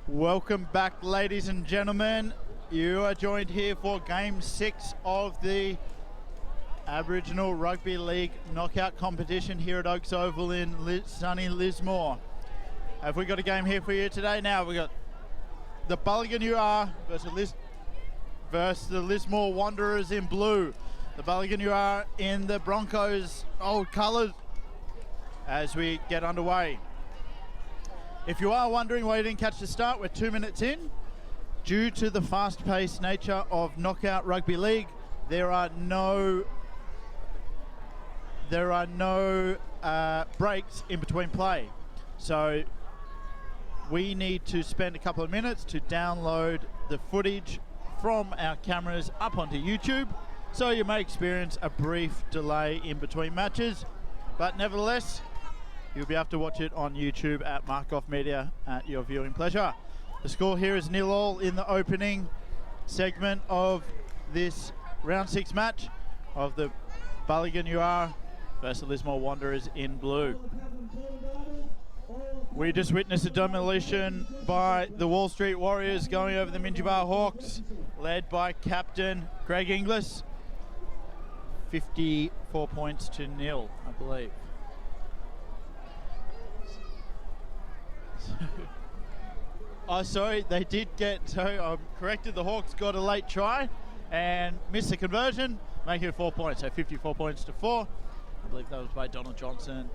Welcome back, ladies and gentlemen. You are joined here for Game 6 of the Aboriginal Rugby League knockout competition here at Oaks Oval in sunny Lismore. Have we got a game here for you today? Now we've got the Buligan Yuyarr versus the Lismore Wanderers in blue. The Buligan Yuyarr in the Broncos old colours as we get underway. If you are wondering why you didn't catch the start, we're 2 minutes in. Due to the fast-paced nature of knockout rugby league, there are no breaks in between play. So we need to spend a couple of minutes to download the footage from our cameras up onto YouTube. So you may experience a brief delay in between matches, but nevertheless, you'll be able to watch it on YouTube at Markoff Media at your viewing pleasure. The score here is 0-0 in the opening segment of this round 6 match of the Buligan Yuyarr versus the Lismore Wanderers in blue. We just witnessed a demolition by the Wall Street Warriors going over the Minjibar Hawks, led by captain Greg Inglis. 54 points to 0, I believe. Oh, sorry, they did get, so corrected, the Hawks got a late try and missed the conversion, making it 4 points, so 54 points to 4. I believe that was by Donald Johnson,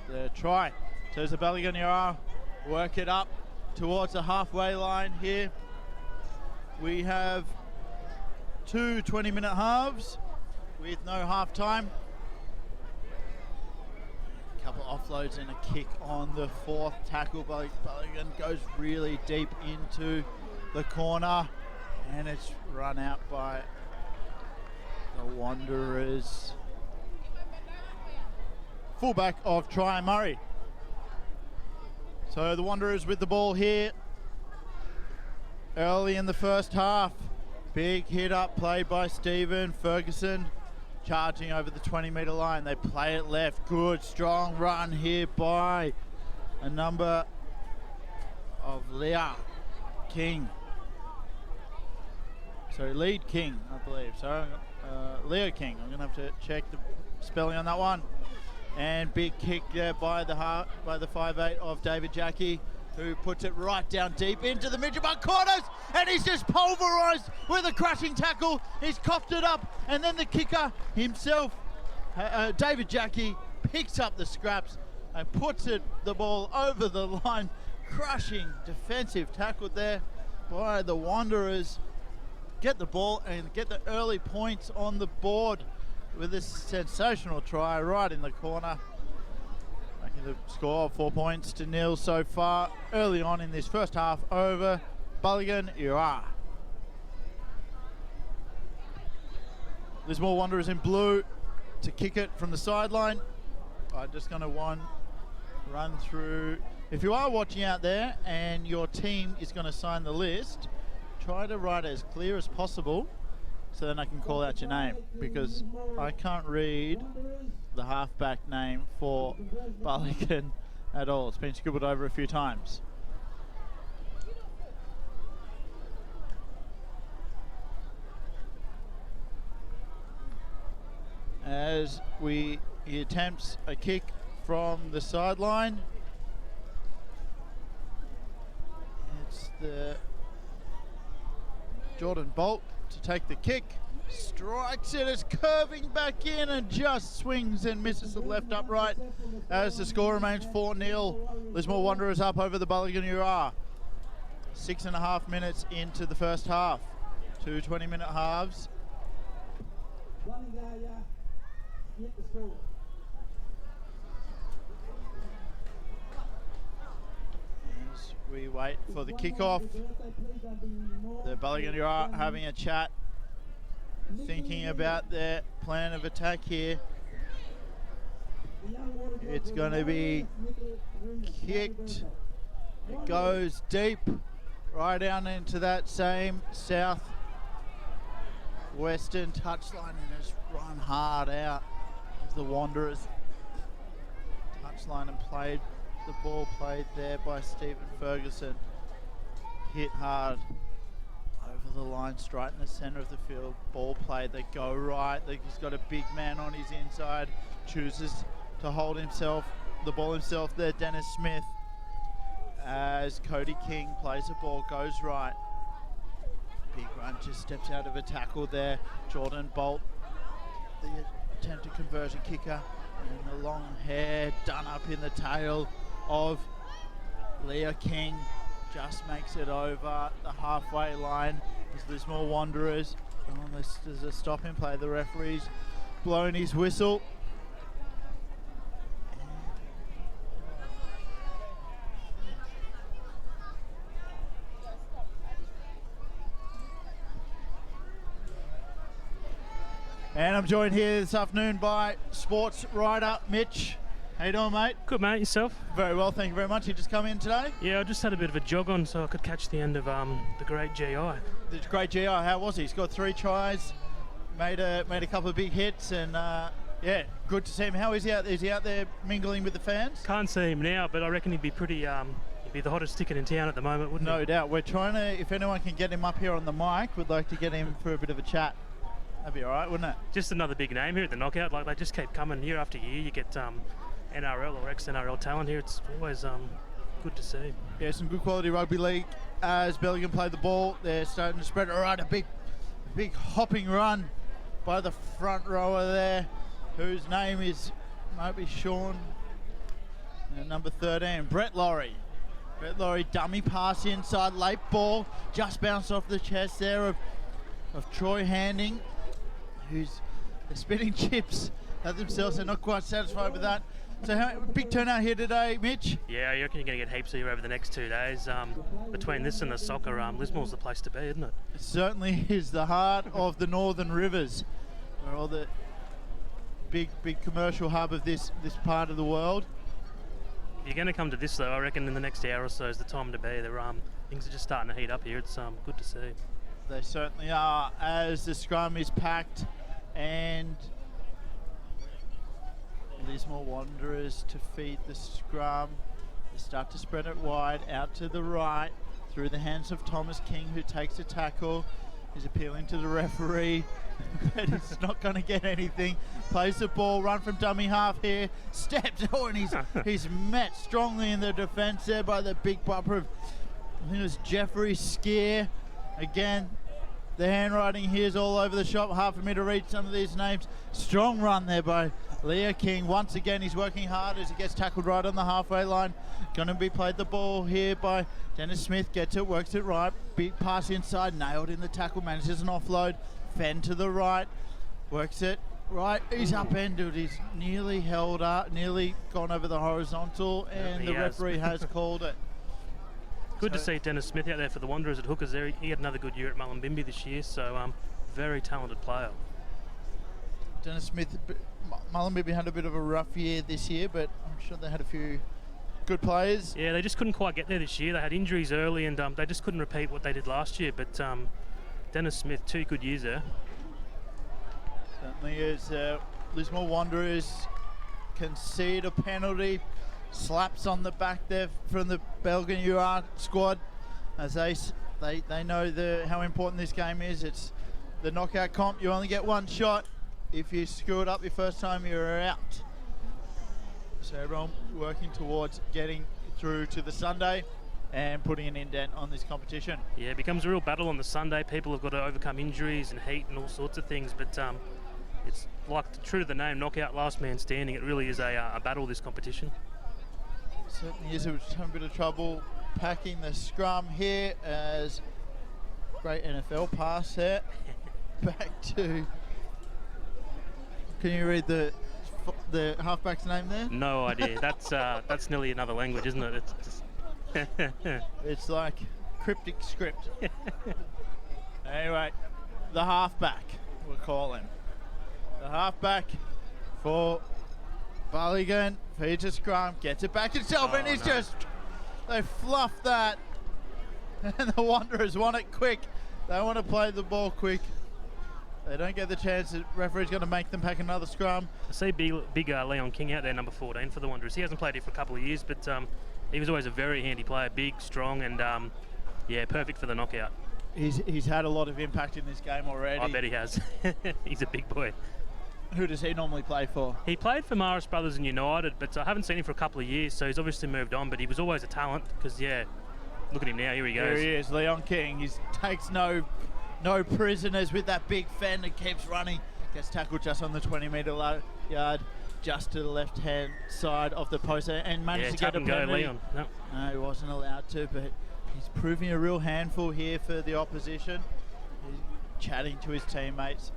the try. So as the Buligan Yuyarr work it up towards the halfway line here. We have two 20-minute halves with no half time. Couple offloads and a kick on the fourth tackle. Buligan goes really deep into the corner and it's run out by the Wanderers. Fullback of Try Murray. So the Wanderers with the ball here early in the first half. Big hit up played by Stephen Ferguson. Charging over the 20-metre line. They play it left. Good, strong run here by a number of Yuyarr King. So lead King, I believe. So Leo King. I'm going to have to check the spelling on that one. And big kick there by the 5'8" of David Jackie, who puts it right down deep into the Minjibar corners, and he's just pulverised with a crushing tackle. He's coughed it up, and then the kicker himself, David Jackie, picks up the scraps and puts the ball over the line. Crushing defensive tackle there by the Wanderers. Get the ball and get the early points on the board with this sensational try right in the corner. The score of 4 points to 0 so far early on in this first half over Buligan Yuyarr. Lismore Wanderers in blue to kick it from the sideline. I'm just going to run through. If you are watching out there and your team is going to sign the list, try to write it as clear as possible so then I can call out your name, because I can't read the halfback name for Buligan at all. It's been scribbled over a few times. As he attempts a kick from the sideline. It's the Jordan Bolt to take the kick. Strikes it, it's curving back in and just swings and misses the left upright as the score remains 4-0. Lismore Wanderers up over the Buligan Yuyarr. 6.5 minutes into the first half. Two 20-minute halves. As we wait for the kickoff, the Buligan Yuyarr having a chat, thinking about their plan of attack here. It's going to be kicked. It goes deep right down into that same south-western touchline and has run hard out of the Wanderers touchline and played the ball played there by Stephen Ferguson. hit hard over the line, straight in the centre of the field. Ball play, they go right. He's got a big man on his inside. Chooses to hold the ball himself there. Dennis Smith, as Cody King plays the ball, goes right. Big run, just steps out of a tackle there. Jordan Bolt, the attempted conversion kicker, and the long hair done up in the tail of Leah King just makes it over the halfway line. As Lismore Wanderers, there's a stop in play. The referee's blown his whistle. And I'm joined here this afternoon by sports writer Mitch. How you doing, mate? Good, mate. Yourself? Very well, thank you very much. You just come in today? Yeah, I just had a bit of a jog on so I could catch the end of the great GI. The great GI, how was he? He's got 3 tries, made a couple of big hits, and yeah, good to see him. How is he out there? Is he out there mingling with the fans? Can't see him now, but I reckon he'd be pretty. He'd be the hottest ticket in town at the moment, wouldn't he? No doubt. We're trying to, if anyone can get him up here on the mic, we'd like to get him for a bit of a chat. That'd be all right, wouldn't it? Just another big name here at the Knockout. Like, they just keep coming year after year. You get NRL or ex-NRL talent here. It's always good to see. Yeah, some good quality rugby league. As Buligan played the ball, they're starting to spread it. All right, a big hopping run by the front rower there, whose name might be Sean, number 13, Brett Laurie. Brett Laurie, dummy pass inside, late ball, just bounced off the chest there of Troy Handing, who's the spitting chips at themselves. They're not quite satisfied with that. So big turnout here today, Mitch? Yeah, I reckon you're going to get heaps here over the next 2 days. Between this and the soccer, Lismore's the place to be, isn't it? It certainly is the heart of the Northern Rivers, where all the big commercial hub of this part of the world. If you're going to come to this, though, I reckon in the next hour or so is the time to be. Things are just starting to heat up here. It's good to see. They certainly are, as the scrum is packed, and Lismore Wanderers to feed the scrum. They start to spread it wide out to the right through the hands of Thomas King, who takes a tackle. He's appealing to the referee, but he's not going to get anything. Plays the ball, run from dummy half here, steps, and he's met strongly in the defence there by the big bumper of, I think it was Jeffrey Skeer. Again, the handwriting here is all over the shop. Hard for me to read some of these names. Strong run there by Leah King. Once again, he's working hard as he gets tackled right on the halfway line. Going to be played the ball here by Dennis Smith. Gets it, works it right. Big pass inside, nailed in the tackle. Manages an offload. Fenn to the right. Works it right. He's upended. He's nearly held up, nearly gone over the horizontal, and the referee has called it. Good to see Dennis Smith out there for the Wanderers at hookers there. He had another good year at Mullumbimby this year, so very talented player. Dennis Smith, Mullumbimby had a bit of a rough year this year, but I'm sure they had a few good players. Yeah, they just couldn't quite get there this year. They had injuries early, and they just couldn't repeat what they did last year. But Dennis Smith, 2 good years there. Certainly is. Lismore Wanderers concede a penalty. Slaps on the back there from the Buligan Yuyarr squad, as they know how important this game is. It's the knockout comp. You only get one shot. If you screw it up your first time, you're out. So everyone working towards getting through to the Sunday and putting an indent on this competition. Yeah, it becomes a real battle on the Sunday. People have got to overcome injuries and heat and all sorts of things, but it's like, true to the name, knockout, last man standing. It really is a battle, this competition. Certainly is. It was having a bit of trouble packing the scrum here, as great NFL pass there. Back to, can you read the halfback's name there? No idea. That's nearly another language, isn't it? It's just it's like cryptic script. Anyway, the halfback, we'll call him. The halfback for Buligan feeds a scrum, gets it back himself, and he's they fluffed that. And the Wanderers want it quick. They want to play the ball quick. They don't get the chance. The referee's going to make them pack another scrum. I see big Leon King out there, number 14 for the Wanderers. He hasn't played here for a couple of years, but he was always a very handy player, big, strong, and Yeah, perfect for the knockout. He's had a lot of impact in this game already. I bet he has. He's a big boy. Who does he normally play for? He played for Maris Brothers and United, but I haven't seen him for a couple of years, so he's obviously moved on, but he was always a talent because, yeah, look at him now. Here he goes. Here he is, Leon King. He takes no prisoners with that big fend and keeps running. Gets tackled just on the 20-metre yard, just to the left-hand side of the post, and managed to get a penalty. Leon. No, he wasn't allowed to, but he's proving a real handful here for the opposition. He's chatting to his teammates.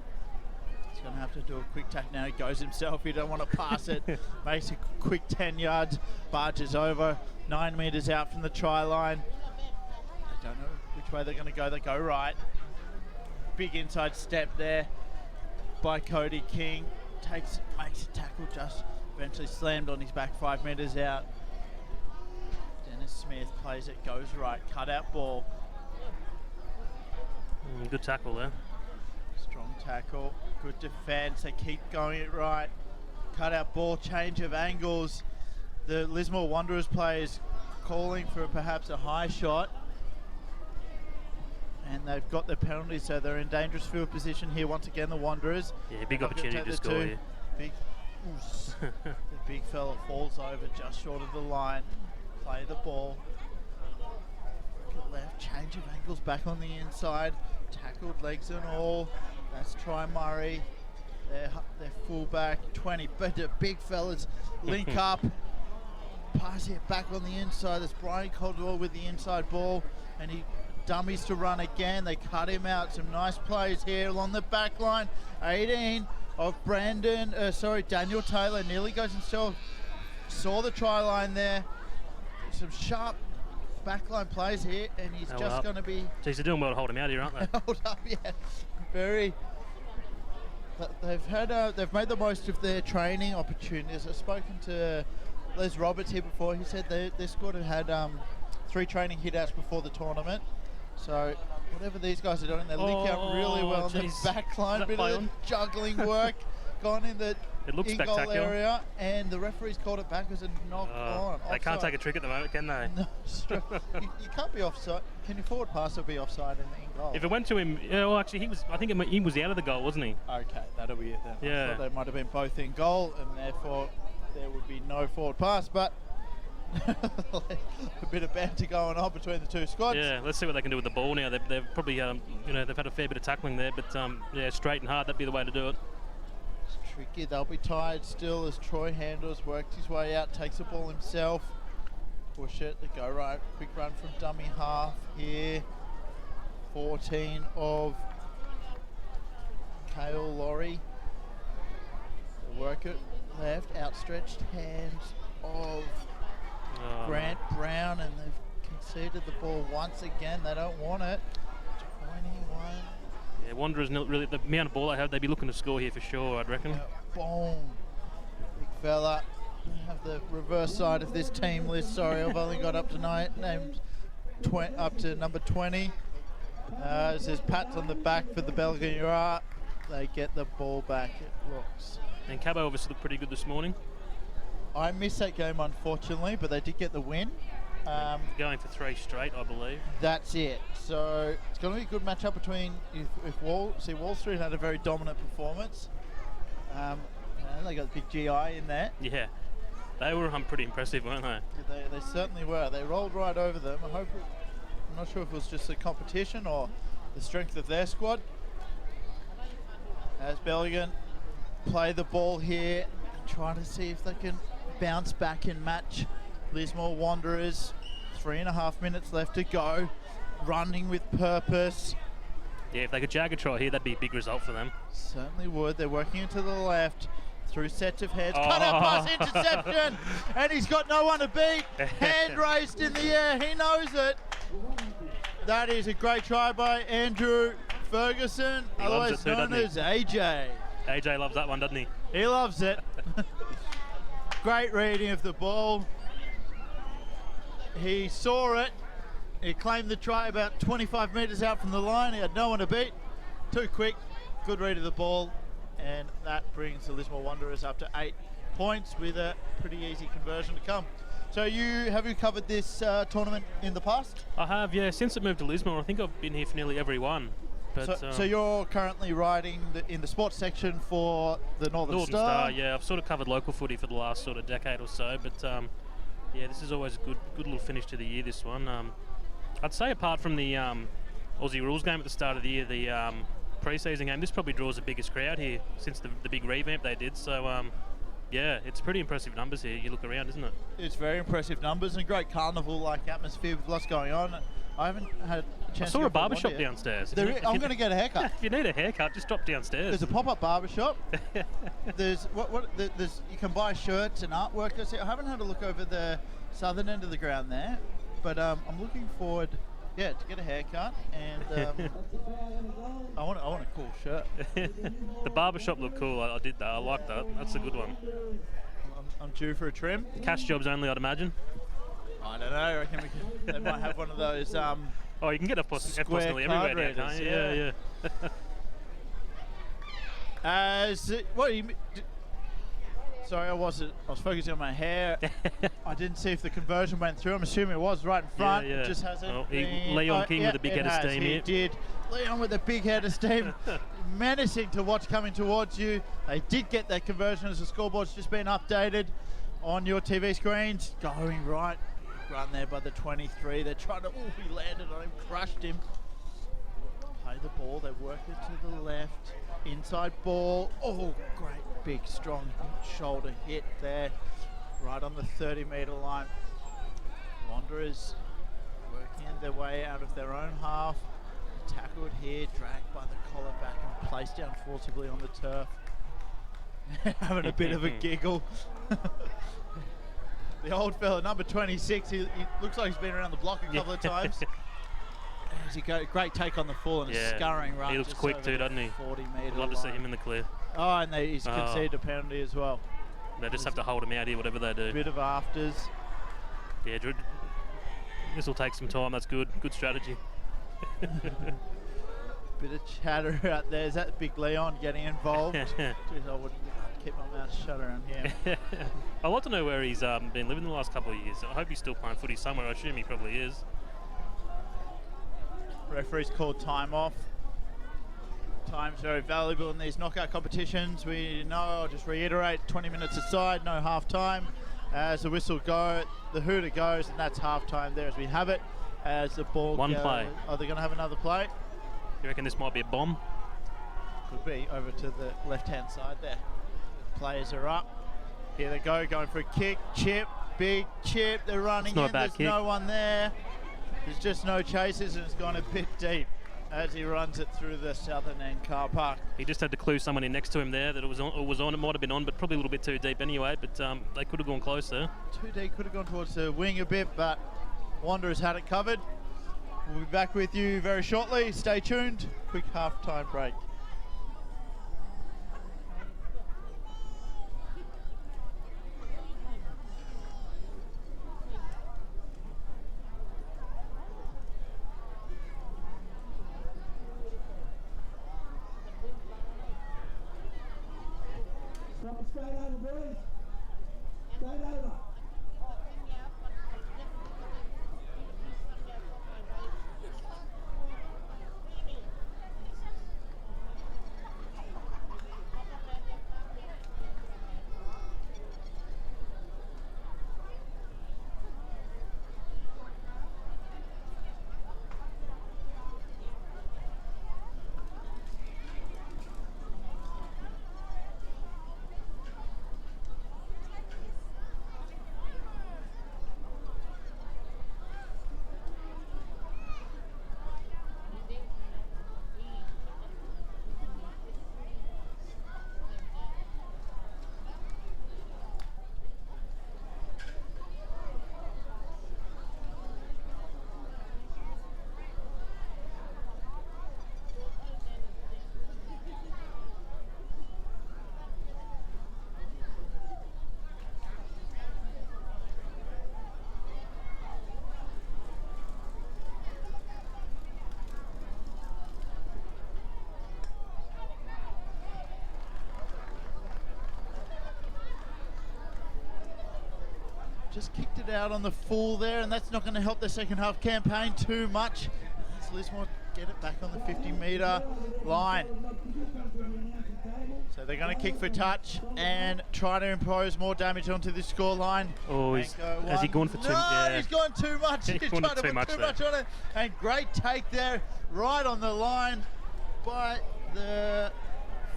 He's going to have to do a quick tack now. He goes himself. He don't want to pass it. Makes a quick 10 yards. Barges over 9 metres out from the try line. They don't know which way they're going to go. They go right. Big inside step there by Cody King. Makes a tackle, just eventually slammed on his back 5 metres out. Dennis Smith plays it, goes right, cut out ball. Good tackle there. Strong tackle, good defence, they keep going it right. Cut out ball, change of angles. The Lismore Wanderers players calling for perhaps a high shot. And they've got the penalty, so they're in dangerous field position here once again, the Wanderers. Yeah, big opportunity to score here. The big fella falls over just short of the line. Play the ball. Look at left, change of angles back on the inside. Tackled legs and all. That's Try Murray. Their fullback, 20. But the big fellas link up. Pass it back on the inside. There's Brian Caldwell with the inside ball. And he dummies to run again. They cut him out. Some nice plays here along the back line. 18 of Daniel Taylor nearly goes himself. Saw the try line there. Some sharp backline plays here, and he's just going to be. Geez, they're doing well to hold him out here, aren't they? Hold up, yeah. Very. They've made the most of their training opportunities. I've spoken to Les Roberts here before. He said their squad had 3 training hit-outs before the tournament. So whatever these guys are doing, they link out really well on the back line. Bit of the juggling work gone in the in-goal area, and the referee's called it back as a knock on. Offside. They can't take a trick at the moment, can they? No, you can't be offside. Can your forward passer be offside in the in-goal? If it went to him, well, actually, he was out of the goal, wasn't he? Okay, that'll be it then. Yeah. I thought they might have been both in goal, and therefore there would be no forward pass, but a bit of banter going on between the two squads. Yeah, let's see what they can do with the ball now. They've probably, they've had a fair bit of tackling there, but yeah, straight and hard, that'd be the way to do it. It's tricky. They'll be tired still as Troy Handles works his way out, takes the ball himself. Push it, they go right. Quick run from dummy half here. 14 of Kale Laurie. They work it left, outstretched hands of Grant Brown, and they've conceded the ball once again. They don't want it. 21. Yeah, Wanderers, really, the amount of ball they have, they'd be looking to score here for sure, I'd reckon. Boom. Big fella. I have the reverse side of this team list. Sorry, I've only got up to up to number 20. It says pats on the back for the Buligan Yuyarr. They get the ball back, it looks. And Cabo obviously looked pretty good this morning. I missed that game, unfortunately, but they did get the win. Going for 3 straight, I believe. That's it. So it's going to be a good matchup between if Wall Street had a very dominant performance. They got big GI in there. Yeah, they were pretty impressive, weren't they? They certainly were. They rolled right over them. I'm not sure if it was just the competition or the strength of their squad. As Buligan play the ball here, trying to see if they can bounce back and match Lismore Wanderers. 3.5 minutes left to go. Running with purpose. Yeah, if they could jag a try here, that'd be a big result for them. Certainly would. They're working into the left. Through sets of heads. Cut out pass, interception. And he's got no one to beat. Hand raised in the air. He knows it. That is a great try by Andrew Ferguson, otherwise known as AJ. AJ loves that one, doesn't he? He loves it. Great reading of the ball. He saw it. He claimed the try about 25 metres out from the line. He had no one to beat. Too quick. Good read of the ball. And that brings the Lismore Wanderers up to 8 points with a pretty easy conversion to come. So have you covered this tournament in the past? I have, yeah, since it moved to Lismore. I think I've been here for nearly every one. But, So you're currently riding in the sports section for the Northern Star? Yeah. I've sort of covered local footy for the last sort of decade or so, but yeah, this is always a good little finish to the year, this one. I'd say apart from the Aussie rules game at the start of the year, the pre-season game, this probably draws the biggest crowd here since the big revamp they did. So yeah, it's pretty impressive numbers here. You look around, isn't it? It's very impressive numbers and great carnival-like atmosphere with lots going on. I haven't had a chance. I saw a barbershop downstairs. I'm going to get a haircut. If you need a haircut, just drop downstairs. There's a pop-up barbershop. There's you can buy shirts and artwork. I haven't had a look over the southern end of the ground there, but I'm looking forward, to get a haircut, and I want a cool shirt. The barbershop looked cool. I did that. I like that. That's a good one. I'm due for a trim. Cash jobs only, I'd imagine. I don't know. I reckon they might have one of those. Oh, you can get apostille everywhere now, can't you? Yeah. Sorry, I was focusing on my hair. I didn't see if the conversion went through. I'm assuming it was right in front. Yeah. It just hasn't. Oh, Leon King with a big head of steam here. He did. Leon with a big head of steam, menacing to watch coming towards you. They did get that conversion as the scoreboard's just been updated on your TV screens. Going right. Run there by the 23. They're trying to. Oh, he landed on him, crushed him. Play the ball. They work it to the left. Inside ball. Oh, great big strong shoulder hit there, right on the 30-meter line. Wanderers working their way out of their own half. Tackled here, dragged by the collar back and placed down forcibly on the turf. Having a bit of a giggle. The old fella, number 26, he looks like he's been around the block a couple of times. Great take on the full and a scurrying run. He looks quick too, doesn't he? 40-meter Love to see him in the clear. Oh, and he's conceded a penalty as well. They just have to hold him out here, whatever they do. Bit of afters. Yeah, this will take some time. That's good. Good strategy. Bit of chatter out there. Is that Big Leon getting involved? Jeez, I would keep my mouth shut around here. I'd like to know where he's been living the last couple of years. I hope he's still playing footy somewhere. I assume he probably is. Referee's called time off. Time's very valuable in these knockout competitions. We know, I'll just reiterate, 20 minutes aside, no half time. As the whistle goes, the hooter goes, and that's half time there as we have it. As the ball One play. Are they going to have another play? You reckon this might be a bomb? Could be. Over to the left-hand side there. The players are up. Here they go, going for a kick, chip, big chip. They're running in. There's no one there. There's just no chasers, and it's gone a bit deep as he runs it through the southern end car park. He just had to clue someone in next to him there that it was on. It might have been on, but probably a little bit too deep anyway. But they could have gone closer. Too deep, could have gone towards the wing a bit, but Wanderers had it covered. We'll be back with you very shortly. Stay tuned. Quick half-time break. Straight over, boys. Straight over. just kicked it out on the full there, and that's not going to help their second half campaign too much. As Lismore get it back on the 50-metre line. So they're going to kick for touch and try to impose more damage onto this scoreline. Oh, has he gone for too much? No, Yeah. he's gone too much. He's He's gone trying to too put much too there. much on it. And great take there, right on the line by the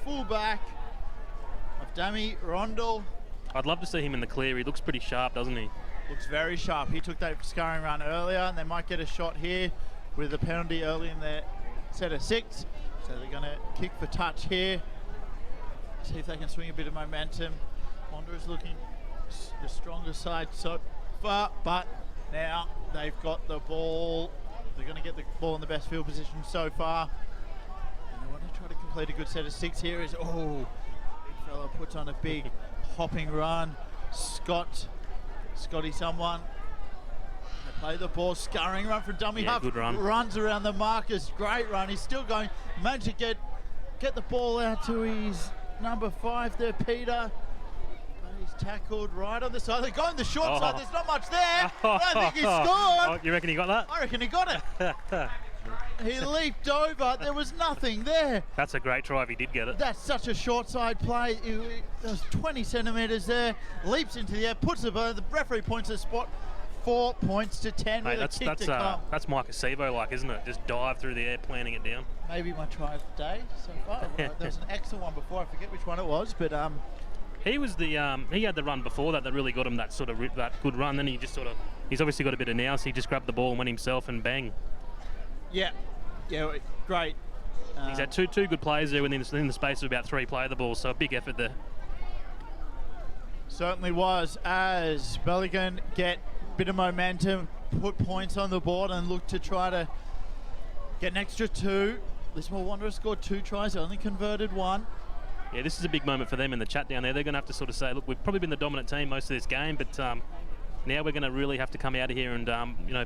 fullback of Dammy Rondell. I'd love to see him in the clear. He looks pretty sharp, doesn't he? Looks very sharp. He took that scarring run earlier, and they might get a shot here with a penalty early in their set of 6. So they're going to kick for touch here. See if they can swing a bit of momentum. Wanderers looking the stronger side so far, but now they've got the ball. They're going to get the ball in the best field position so far. And they want to try to complete a good set of 6 here. Big fella puts on a big hopping run. Scotty someone. They play the ball, scurrying run from dummy half. Good run. Runs around the markers, great run. He's still going. Managed to get the ball out to his number 5 there, Peter. But he's tackled right on the side. They're going the short side. There's not much there. I don't think he scored. Oh, you reckon he got that? I reckon he got it. He leaped over. There was nothing there. That's a great try if he did get it. That's such a short side play. There's 20 centimetres there. Leaps into the air, puts the ball. The referee points the spot. 4 points to 10 Mate, with a kick to come. that's Micah Sevo-like, isn't it? Just dive through the air, planting it down. Maybe my try of the day so far. There was an excellent one before. I forget which one it was, but he was he had the run before that really got him that sort of that good run. Then he just he's obviously got a bit of nous. He just grabbed the ball and went himself and bang. yeah, great. He's had two good plays there within the space of about 3 play the ball. So a big effort there. Certainly was, as Buligan get a bit of momentum, put points on the board and look to try to get an extra 2. Lismore Wanderers scored 2 tries, only converted 1. Yeah, this is a big moment for them in the chat down there. They're going to have to sort of say, look, we've probably been the dominant team most of this game, but now we're going to really have to come out of here and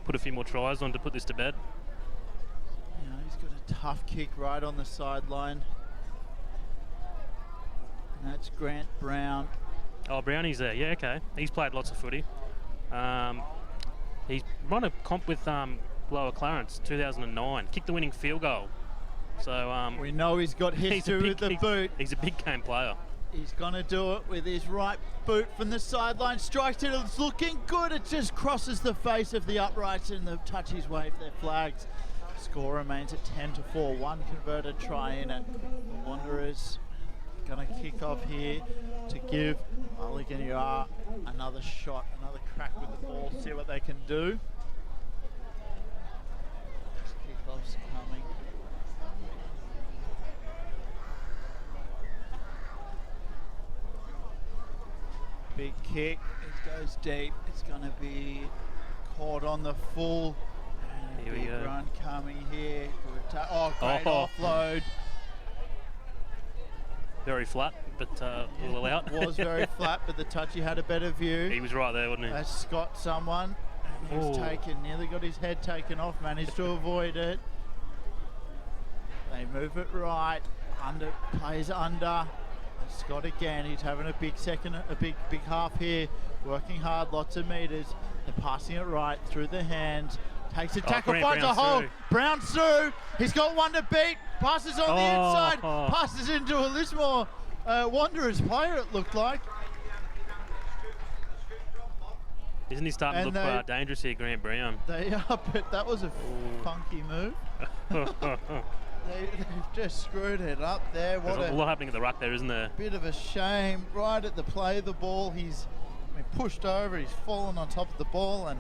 put a few more tries on to put this to bed. He's got a tough kick right on the sideline. And that's Grant Brown. Oh, Brownie's there. Yeah, okay. He's played lots of footy. He's run a comp with Lower Clarence, 2009. Kicked the winning field goal. So we know he's got history with the boot. He's a big game player. He's going to do it with his right boot from the sideline. Strikes it. It's looking good. It just crosses the face of the uprights and the touchies wave their flags. Score remains at 10-4. 1 converted try in it. The Wanderers going to kick off here to give Yuyarr another shot, another crack with the ball, see what they can do. Kickoff's coming. Big kick, it goes deep. It's going to be caught on the full. And Here a we big go. run coming here. Good great offload. Very flat, but a little out. Was very flat, but the touchy had a better view. He was right there, wasn't he? That's Scott someone. And he was nearly got his head taken off, managed to avoid it. They move it right, plays under. Scott again, he's having a big half here, working hard, lots of meters. They're passing it right through the hands. Takes a tackle, finds a hole. Brown's through. He's got one to beat. Passes on the inside. Passes into a Lismore Wanderers player, it looked like. Isn't he starting to look dangerous here, Grant Brown? They are, but that was a funky move. They've just screwed it up there. There's a lot happening at the ruck there, isn't there? Bit of a shame. Right at the play of the ball, he's been pushed over. He's fallen on top of the ball, and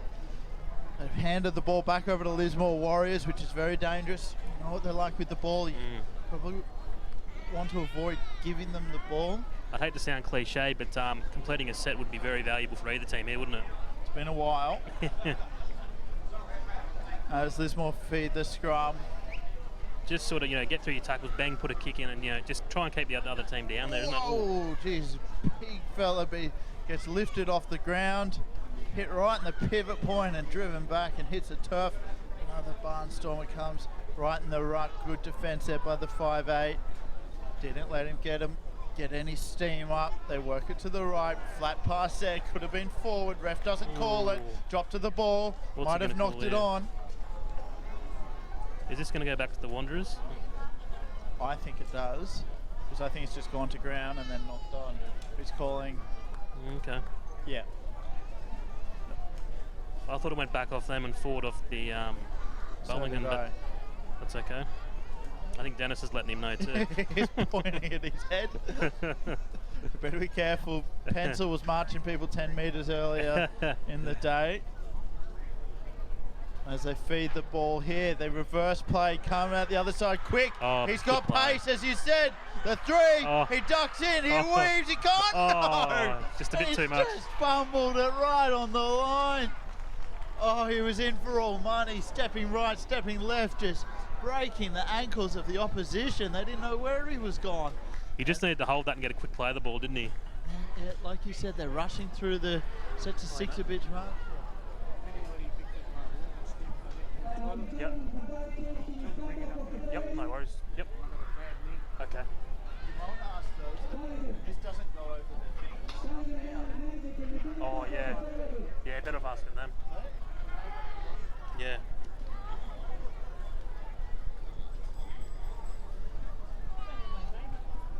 they've handed the ball back over to Lismore Warriors, which is very dangerous. You know what they're like with the ball. You probably want to avoid giving them the ball. I'd hate to sound cliche, but completing a set would be very valuable for either team here, wouldn't it? It's been a while. As Lismore feed the scrum. Just sort of, get through your tackles, bang, put a kick in, and, just try and keep the other team down there, isn't it? Oh, geez. Big fella gets lifted off the ground, hit right in the pivot point and driven back and hits the turf. Another barnstormer comes right in the ruck. Good defence there by the 5'8". Didn't let him get him get any steam up. They work it to the right. Flat pass there. Could have been forward. Ref doesn't call it. Drop to the ball. What's Might he have gonna knocked call it there? on. Is this going to go back to the Wanderers? I think it does. Because I think it's just gone to ground and then knocked on. Who's calling? Okay. Yeah. I thought it went back off them and forward off the So Buligan, did I. but that's okay. I think Dennis is letting him know too. He's pointing at his head. Better be careful. Pencil was marching people 10 metres earlier in the day. As they feed the ball here, they reverse play, coming out the other side quick. Oh, He's good got play. pace, as you said. The three, he ducks in, he weaves, he can't. No! Just a bit He's too much. just fumbled it right on the line. Oh, he was in for all money, stepping right, stepping left, just breaking the ankles of the opposition. They didn't know where he was gone. He just needed to hold that and get a quick play of the ball, didn't he? Yeah, like you said, they're rushing through the set to 6 a bit much. Yep. Yep, no worries. Yep. Okay. This doesn't go over the thing. Oh, yeah. Yeah, better off asking them. Yeah.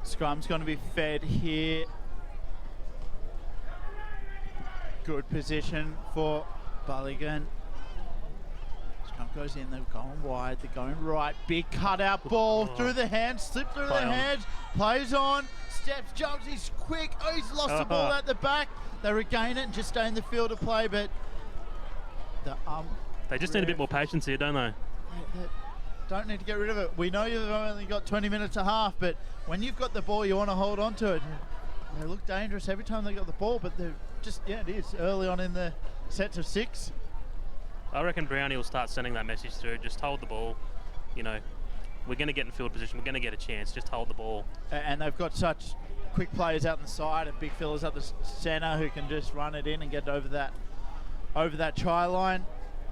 Scrum's going to be fed here. Good position for Buligan. Scrum goes in, they're going wide, they're going right. Big cutout ball through the hands, slip through the hands, plays on, steps, jumps, he's quick. Oh, he's lost the ball at the back. They regain it and just stay in the field of play, but the They just need a bit more patience here, don't they? they don't need to get rid of it. We know you've only got 20 minutes and a half, but when you've got the ball, you want to hold on to it. They look dangerous every time they got the ball, but they're just, yeah, it is early on in the sets of 6. I reckon Brownie will start sending that message through. Just hold the ball. You know, we're going to get in field position. We're going to get a chance. Just hold the ball. And they've got such quick players out the side and big fellas up the centre who can just run it in and get over that try line.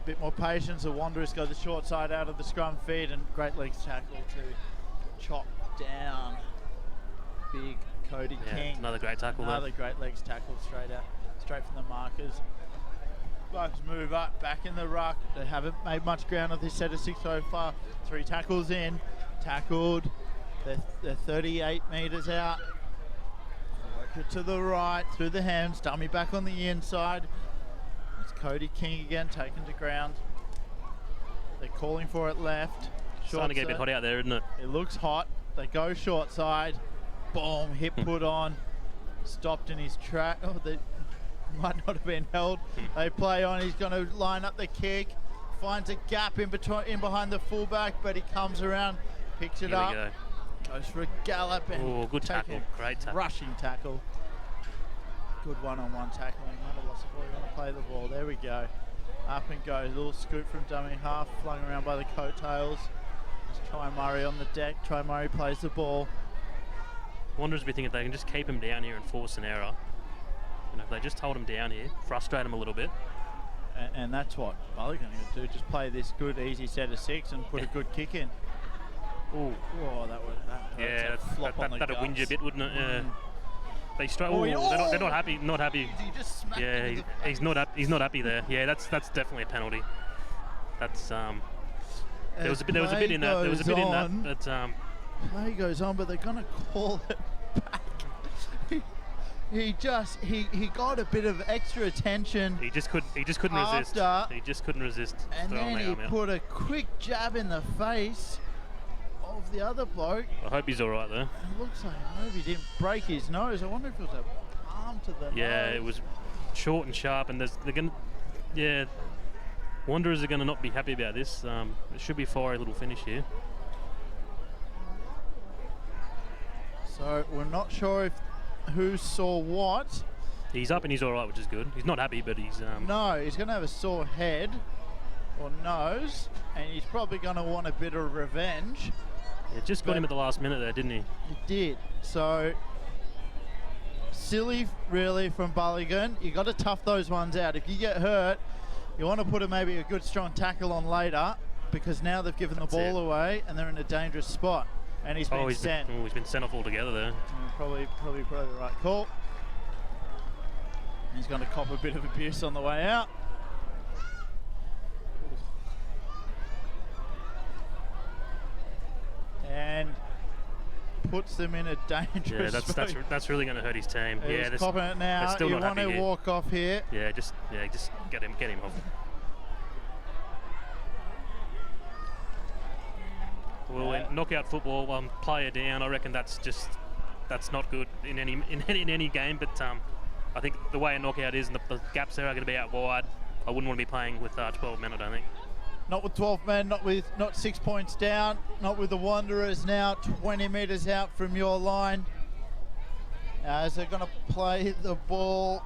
Bit more patience. The Wanderers go the short side out of the scrum feed, and great legs tackle to chop down big Cody King. Another great tackle. Another great legs tackle straight from the markers. Bucks move up, back in the ruck. They haven't made much ground on this set of 6 so far. 3 tackles in, tackled. They're 38 metres out. Work it to the right, through the hands, dummy back on the inside. It's Cody King again, taken to ground. They're calling for it left. Starting to get a bit hot out there, isn't it? It looks hot. They go short side. Boom, hip put on. Stopped in his track. Oh, they might not have been held. They play on. He's going to line up the kick. Finds a gap in behind the fullback, but he comes around, picks it up. Here we go. Goes for a gallop and Good tackle. Great tackle. Rushing tackle. Good one-on-one tackling. Might have lost the ball. You want to play the ball. There we go. Up and goes. A little scoop from dummy half, flung around by the coattails. There's Try Murray on the deck. Try Murray plays the ball. Wanderers will be thinking if they can just keep him down here and force an error. You know, if they just hold him down here, frustrate him a little bit. And that's what Buligan going to do. Just play this good, easy set of 6 and put a good kick in. Ooh. Oh, That'd whinge a bit, wouldn't it? Yeah. They struggle. Oh, They're not happy. Not happy. He just smacked him Yeah, in the he's not happy there. Yeah, that's definitely a penalty. That's there was a bit in that. But play goes on, but they're gonna call it back. He got a bit of extra attention. he just couldn't resist. After- He just couldn't resist. And throwing then the he arm out. put a quick jab in the face of the other bloke. I hope he's all right though. It looks like maybe he didn't break his nose. I wonder if it was a palm to the Yeah, nose. it was short and sharp, and Wanderers are going to not be happy about this. It should be a fiery little finish here. So we're not sure who saw what. He's up and he's all right, which is good. He's not happy, but he's No, he's going to have a sore head or nose, and he's probably going to want a bit of revenge. just got him at the last minute there, didn't he? He did. So silly, really, from Buligan. You got to tough those ones out. If you get hurt, you want to put maybe a good strong tackle on later, because now they've given the ball away and they're in a dangerous spot. And he's been sent. He's been sent off altogether there. Probably the right call. He's going to cop a bit of abuse on the way out. And puts them in a dangerous that's really going to hurt his team. He's copping it now. You want to walk off here. Yeah, just get him off. Well, in knockout football, player down. I reckon that's not good in any game. But I think the way a knockout is, and the gaps there are going to be out wide. I wouldn't want to be playing with 12 men. I don't think. Not with 12 men. Not 6 points down. Not with the Wanderers now 20 metres out from your line. As they're going to play the ball,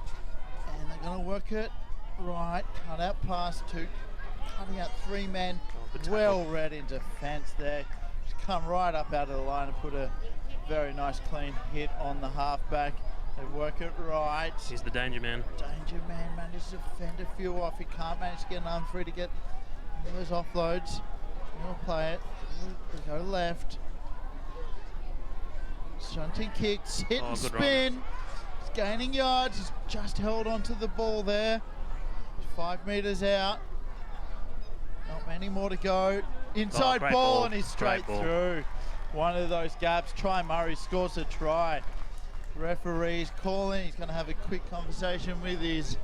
and they're going to work it right. Cut out pass to cutting out 3 men. Well read in defence there. Just come right up out of the line and put a very nice clean hit on the halfback. They work it right. He's the danger man. Danger man manages to fend a few off. He can't manage to get an arm free to get those offloads. He'll play it. He'll go left. Shunting kicks, hit and spin. Run. He's gaining yards. He's just held onto the ball there. 5 metres out. Not many more to go. Inside ball, and he's straight through. One of those gaps. Try Murray scores a try. Referee's calling. He's going to have a quick conversation with his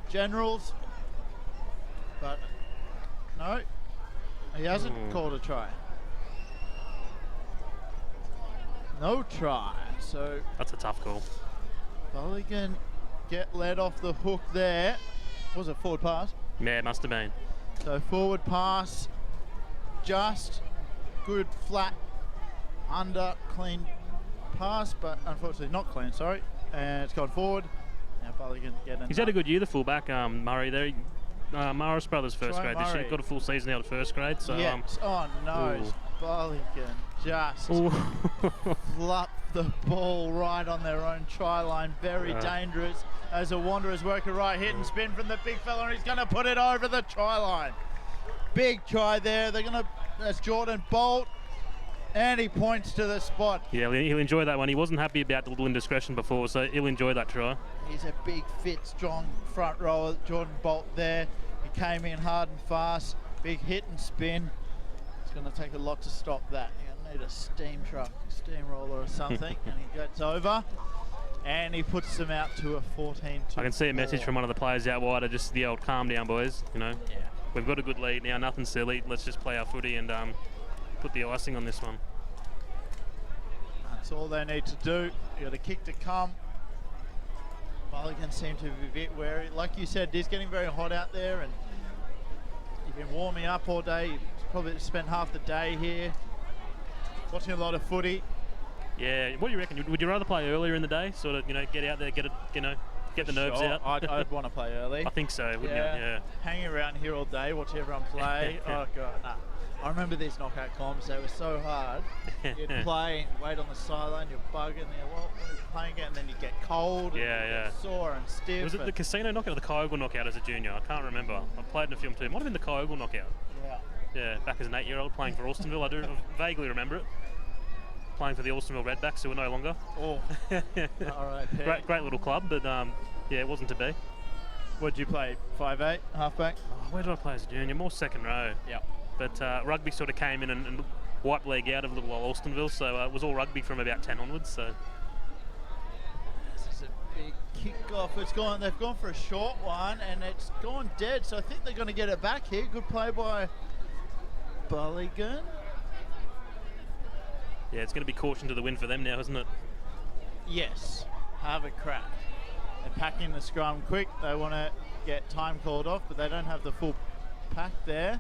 generals. But no, he hasn't called a try. No try. So that's a tough call. Buligan get led off the hook there. Was it forward pass? Yeah, it must have been. So forward pass, just good flat under clean pass, but unfortunately not clean, sorry. And it's gone forward. Now Buligan getting. He's had a good year, the fullback, Murray there. Morris Brothers first grade this year. Got a full season out of first grade. So yes. Buligan just flupped the ball right on their own try line. Very dangerous as the Wanderers work a right hit and spin from the big fella, and he's going to put it over the try line. Big try there. That's Jordan Bolt, and he points to the spot. Yeah, he'll enjoy that one. He wasn't happy about the little indiscretion before, so he'll enjoy that try. He's a big, fit, strong front rower, Jordan Bolt there. He came in hard and fast. Big hit and spin. It's going to take a lot to stop that. You're going to need a steam truck, steamroller or something. And he gets over, and he puts them out to a 14-4. I can see a message from one of the players out wide, just the old calm down, boys. We've got a good lead now, nothing silly. Let's just play our footy and put the icing on this one. That's all they need to do. You got a kick to come. Buligan seem to be a bit wary. Like you said, it is getting very hot out there, and you've been warming up all day. You've probably spent half the day here watching a lot of footy. Yeah, what do you reckon? Would you rather play earlier in the day, sort of, get out there, get the nerves out? I'd want to play early. I think so, wouldn't you? Yeah. Hanging around here all day, watch everyone play. Oh god, nah. I remember these knockout comps, they were so hard. You'd play, wait on the sideline, you're bugging there, well, when you're playing it, and then you get cold, and sore and stiff. Was it the casino knockout or the Kyogle knockout as a junior? I can't remember. I played in a film too. It might have been the Kyogle knockout. Yeah, back as an 8-year-old playing for Alstonville. I do vaguely remember it. Playing for the Alstonville Redbacks, who are no longer. All right. Great little club, but it wasn't to be. What did you play? 5'8", halfback? Where did I play as a junior? More second row. Yeah. But rugby sort of came in and wiped leg out of little Alstonville, so it was all rugby from about 10 onwards. So this is a big kickoff. They've gone for a short one, and it's gone dead. So I think they're going to get it back here. Good play by Buligan. Yeah, it's going to be caution to the wind for them now, isn't it? Yes. Have a crack. They're packing the scrum quick. They want to get time called off, but they don't have the full pack there.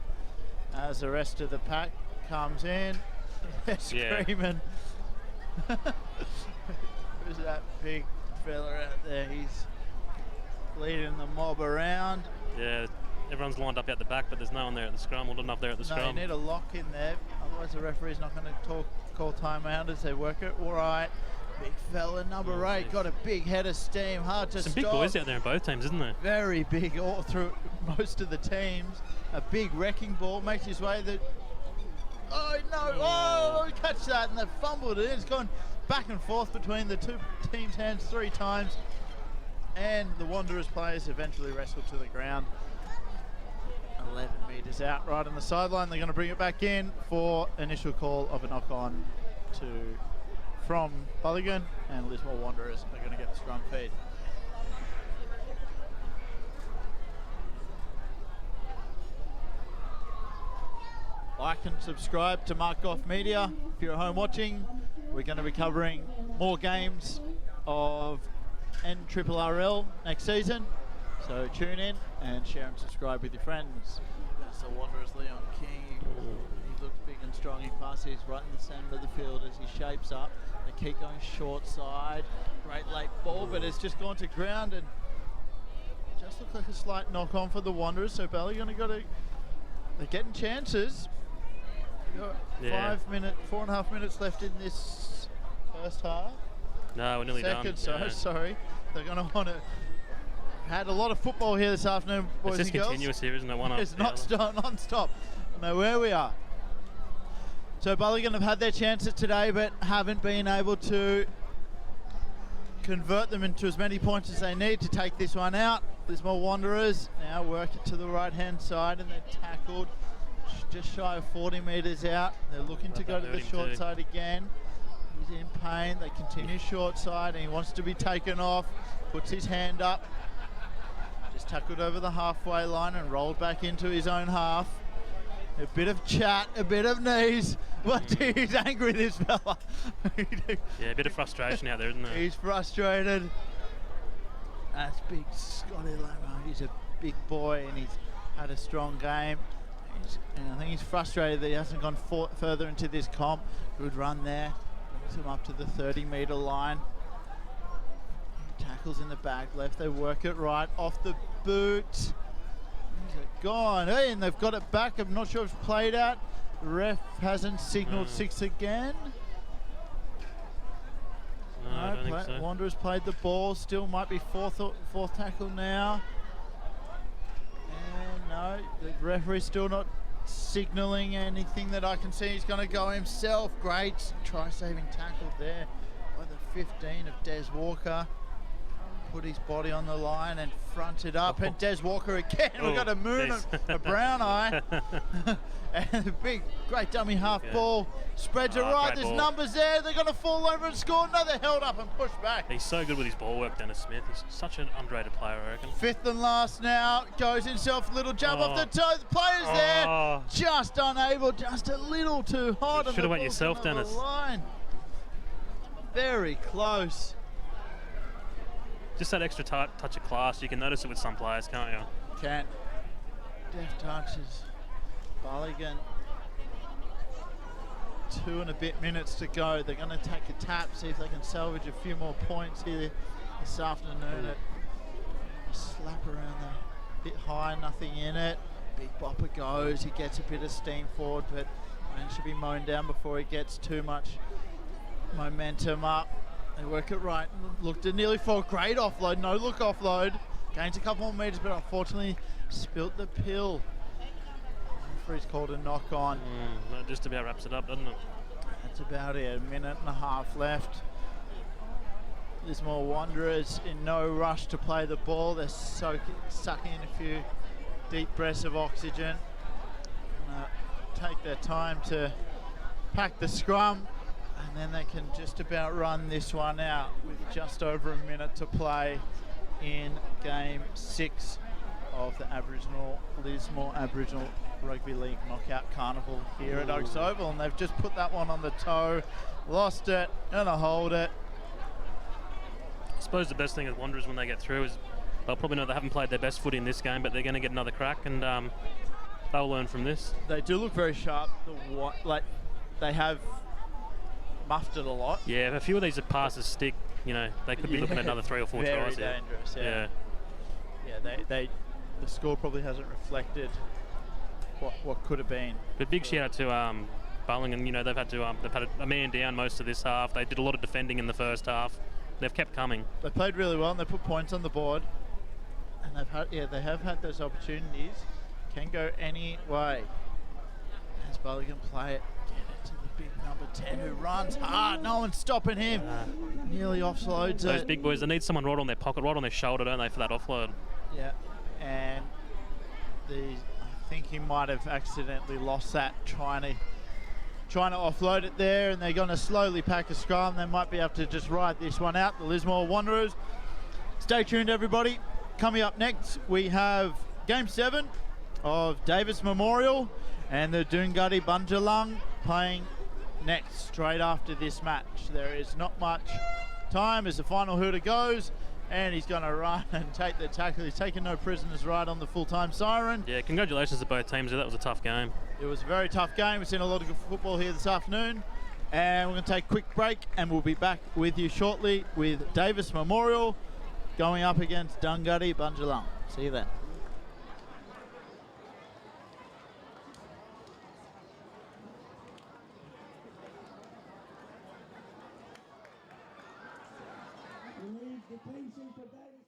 As the rest of the pack comes in, they're screaming. Who's that big fella out there? He's leading the mob around. Yeah, everyone's lined up out the back, but there's no one there at the scrum, or not enough there at the scrum. You need a lock in there, otherwise the referee's not going to call timeout as they work it. All right, big fella, number 8, got a big head of steam, hard to stop. Some big boys out there in both teams, isn't there? Very big all through most of the teams. A big wrecking ball makes his way. Oh, no. Oh, catch that. And they fumbled it. It's gone back and forth between the two teams' hands 3 times. And the Wanderers players eventually wrestled to the ground. 11 metres out right on the sideline. They're going to bring it back in for initial call of a knock-on from Buligan, and Lismore Wanderers are going to get the scrum feed. Like and subscribe to Mark Goff Media. If you're at home watching, we're going to be covering more games of NRRRL next season. So tune in and share and subscribe with your friends. That's the Wanderers, Leon King. He looks big and strong. He passes right in the centre of the field as he shapes up. They keep going short side. Great late ball, but it's just gone to ground and just looked like a slight knock on for the Wanderers. So Buligan they're getting chances. Yeah. 4.5 minutes left in this first half. No, we're nearly done. Sorry. They're going to want to. Had a lot of football here this afternoon, boys it's just and girls. Continuous here, isn't it? One It's non-stop. I know where we are. So Buligan have had their chances today, but haven't been able to convert them into as many points as they need to take this one out. Lismore Wanderers now work it to the right-hand side, and they're tackled just shy of 40 metres out. They're looking to go to the short side again. He's in pain. They continue short side, and he wants to be taken off. Puts his hand up. Just tackled over the halfway line and rolled back into his own half. A bit of chat, a bit of knees. But he's angry, this fella. Yeah, a bit of frustration out there, isn't there? He's frustrated. That's big Scotty Lamo. He's a big boy and he's had a strong game. And I think he's frustrated that he hasn't gone further into this comp. Good run there. Brings him up to the 30-metre line. Tackles in the back left. They work it right off the boot. Is it gone? Hey, and they've got it back. I'm not sure if it's played out. The ref hasn't signalled 6 again. No, I don't think so. Wanderers played the ball. Still might be fourth tackle now. And no, the referee's still not signalling anything that I can see. He's going to go himself. Great try-saving tackle there by the 15 of Des Walker. Put his body on the line and fronted up, and Des Walker again. We've got a moon, a brown eye, and a big, great dummy half ball. Spreads it right. There's numbers there. They're going to fall over and score. No, they're held up and pushed back. He's so good with his ball work, Dennis Smith. He's such an underrated player, I reckon. 5th and last now. Goes himself, little jump off the toe. The player's there. Just unable, just a little too hot. Should have went yourself, Dennis. Line. Very close. Just that extra touch of class. You can notice it with some players, can't you? Can. Deft touches. Buligan. 2 and a bit minutes to go. They're going to take a tap, see if they can salvage a few more points here this afternoon. A slap around the bit high, nothing in it. Big bopper goes. He gets a bit of steam forward, but man should be mown down before he gets too much momentum up. They work it right. Looked at nearly for a great offload. No look offload. Gains a couple more metres, but unfortunately spilt the pill. Referee's called a knock on. That just about wraps it up, doesn't it? That's about it. 1.5 minutes left. Lismore Wanderers in no rush to play the ball. They're sucking in a few deep breaths of oxygen. Take their time to pack the scrum. And then they can just about run this one out with just over a minute to play in Game 6 of the Lismore Aboriginal Rugby League Knockout Carnival here at Oaks Oval. And they've just put that one on the toe, lost it, gonna hold it. I suppose the best thing with Wanderers when they get through is they'll probably know they haven't played their best footy in this game, but they're going to get another crack, and they'll learn from this. They do look very sharp. They have muffed it a lot. Yeah, a few of these passes stick. You know, they could be looking at another 3 or 4 tries. Very dangerous. Yeah. The score probably hasn't reflected what could have been. But big shout out to Buligan. You know, they've had a man down most of this half. They did a lot of defending in the first half. They've kept coming. They played really well and they put points on the board. And they have had those opportunities. Can go any way. As Buligan play it big number 10 who runs hard. No one's stopping him. Nearly offloads Those it. big boys, they need someone right on their pocket, right on their shoulder, don't they, for that offload? Yeah, and I think he might have accidentally lost that trying to offload it there, and they're going to slowly pack a scrum. They might be able to just ride this one out, the Lismore Wanderers. Stay tuned, everybody. Coming up next, we have Game 7 of Davis Memorial, and the Doongutty Bundjalung playing next, straight after this match. There is not much time as the final hooter goes, and he's going to run and take the tackle. He's taking no prisoners right on the full-time siren. Yeah, congratulations to both teams. That was a tough game. It was a very tough game. We've seen a lot of good football here this afternoon. And we're going to take a quick break, and we'll be back with you shortly with Davis Memorial going up against Doongutty Bundjalung. See you then. Leave the team sheet for David.